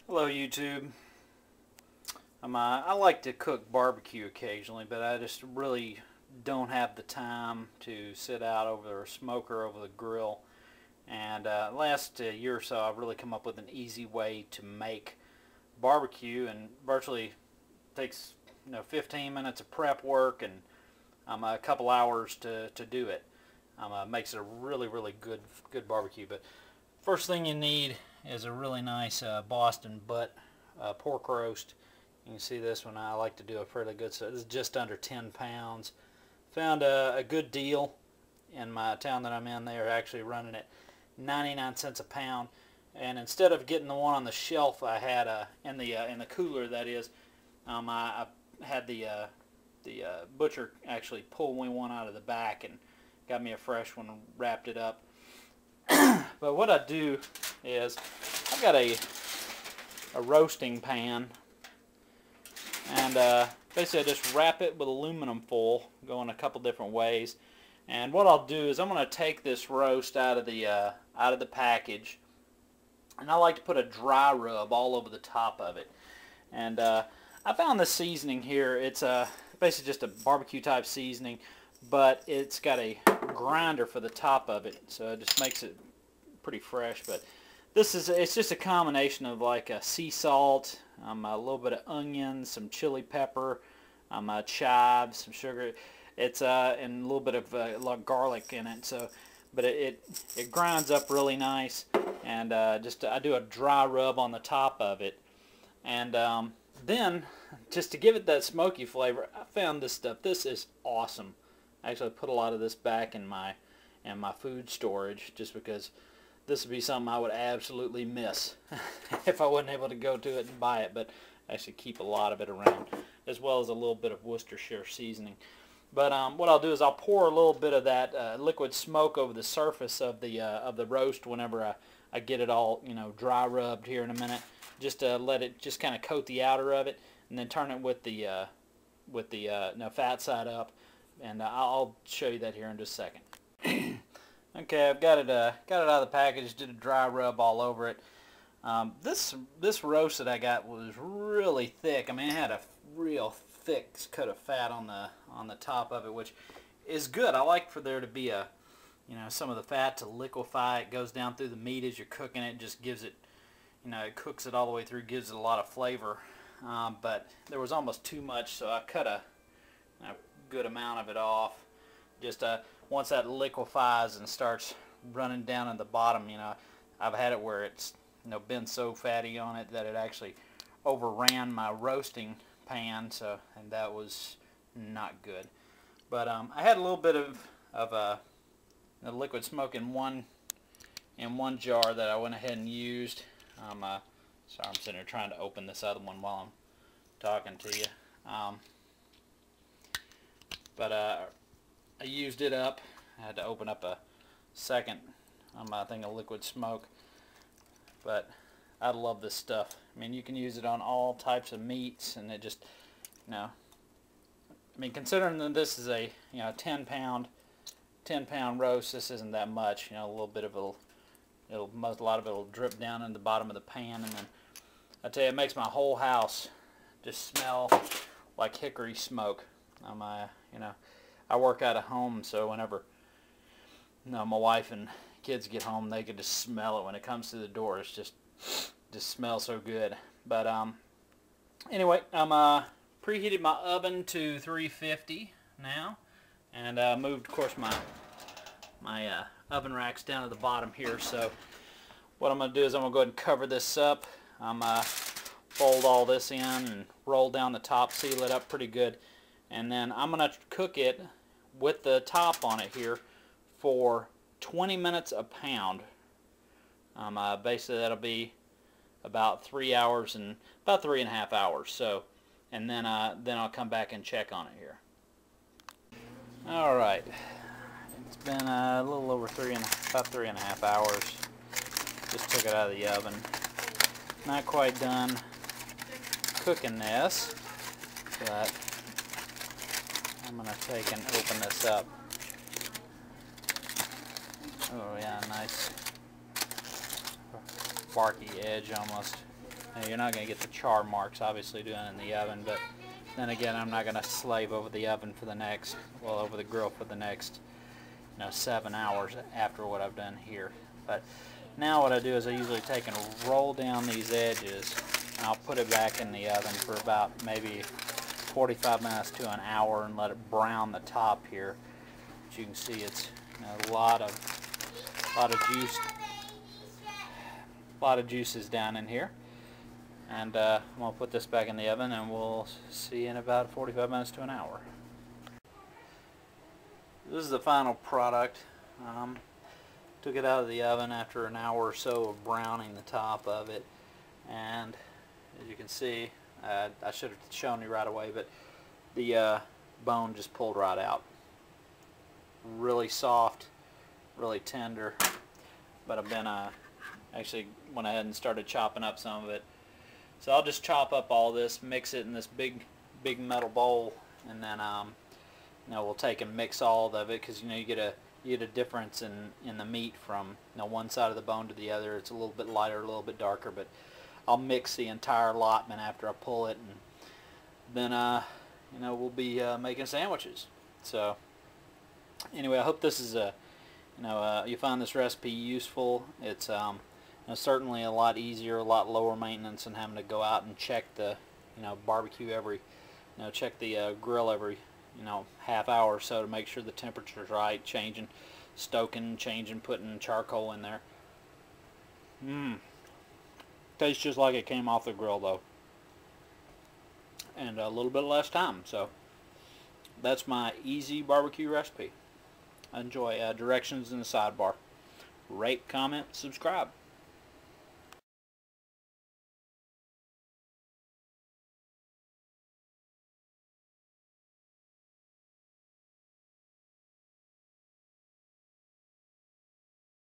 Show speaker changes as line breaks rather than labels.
Hello YouTube. I like to cook barbecue occasionally, but I just really don't have the time to sit out over a smoker over the grill. And last year or so I've really come up with an easy way to make barbecue, and virtually takes 15 minutes of prep work and a couple hours to do it. Makes it a really good barbecue. But first thing you need is a really nice Boston butt pork roast. You can see this one. I like to do a fairly good, so this is just under 10 pounds. Found a good deal in my town that I'm in. They are actually running it 99 cents a pound, and instead of getting the one on the shelf I had in the cooler, that is, I had the butcher actually pull me one out of the back and got me a fresh one and wrapped it up. But what I do is I've got a roasting pan, and basically I just wrap it with aluminum foil, going a couple different ways. And what I'll do is I'm going to take this roast out of the package, and I like to put a dry rub all over the top of it. And I found this seasoning here. It's basically just a barbecue type seasoning, but it's got a grinder for the top of it, so it just makes it pretty fresh. But it's just a combination of like a sea salt, a little bit of onion, some chili pepper, chive, some sugar. It's and a little bit of garlic in it. So, but it grinds up really nice, and I do a dry rub on the top of it, and then just to give it that smoky flavor, I found this stuff. This is awesome. I actually put a lot of this back in my food storage, just because this would be something I would absolutely miss if I wasn't able to go to it and buy it. But I actually keep a lot of it around, as well as a little bit of Worcestershire seasoning. But what I'll do is I'll pour a little bit of that liquid smoke over the surface of the roast whenever I get it all dry rubbed here in a minute, just to let it just kind of coat the outer of it, and then turn it with the fat side up, and I'll show you that here in just a second. Okay, I've got it out of the package, did a dry rub all over it. This roast that I got was really thick. I mean, it had a real thick cut of fat on the top of it, which is good. I like for there to be some of the fat to liquefy. It goes down through the meat as you're cooking it. Just gives it, it cooks it all the way through, gives it a lot of flavor. But there was almost too much, so I cut a good amount of it off. Just once that liquefies and starts running down in the bottom, I've had it where it's been so fatty on it that it actually overran my roasting pan, and that was not good. But I had a little bit of liquid smoke in one jar that I went ahead and used. Sorry, I'm sitting here trying to open this other one while I'm talking to you. But I used it up. I had to open up a second thing of liquid smoke. But I love this stuff. I mean, you can use it on all types of meats, and it just, I mean, considering that this is a 10 pound roast, this isn't that much. A little bit of a lot of it will drip down in the bottom of the pan, and then I tell you, it makes my whole house just smell like hickory smoke. I work out of home, so whenever my wife and kids get home, they can just smell it when it comes through the door. It's just smells so good. But anyway, I'm preheated my oven to 350 now, and moved, of course, my oven racks down to the bottom here. So what I'm going to do is I'm going to go ahead and cover this up. Fold all this in and roll down the top, seal it up pretty good, and then I'm going to cook it with the top on it here for 20 minutes a pound. Basically that'll be about 3 hours, and about 3.5 hours. So, and then I'll come back and check on it here. All right, it's been a little over about 3.5 hours. Just took it out of the oven. Not quite done cooking this, but I'm gonna take and open this up. Oh yeah, nice barky edge almost. Now, you're not going to get the char marks obviously doing it in the oven, but then again, I'm not going to slave over the oven for the next, well, over the grill for the next, 7 hours after what I've done here. But now what I do is I usually take and roll down these edges, and I'll put it back in the oven for about maybe 45 minutes to an hour and let it brown the top here. As you can see, it's a lot of juice, a lot of juices down in here. And I'm going to put this back in the oven, and we'll see in about 45 minutes to an hour. This is the final product. Took it out of the oven after an hour or so of browning the top of it, and as you can see, I should have shown you right away, but the bone just pulled right out. Really soft, really tender, but I've been actually went ahead and started chopping up some of it. So I'll just chop up all this, mix it in this big metal bowl, and then we'll take and mix all of it, because you get a difference in the meat from one side of the bone to the other. It's a little bit lighter, a little bit darker, but I'll mix the entire allotment after I pull it, and then we'll be making sandwiches. So anyway, I hope this is you find this recipe useful. It's certainly a lot easier, a lot lower maintenance than having to go out and check the barbecue every check the grill every half hour or so to make sure the temperature's right, stoking, putting charcoal in there. Tastes just like it came off the grill though, and a little bit less time. So that's my easy barbecue recipe. Enjoy. Directions in the sidebar. Rate, comment, subscribe.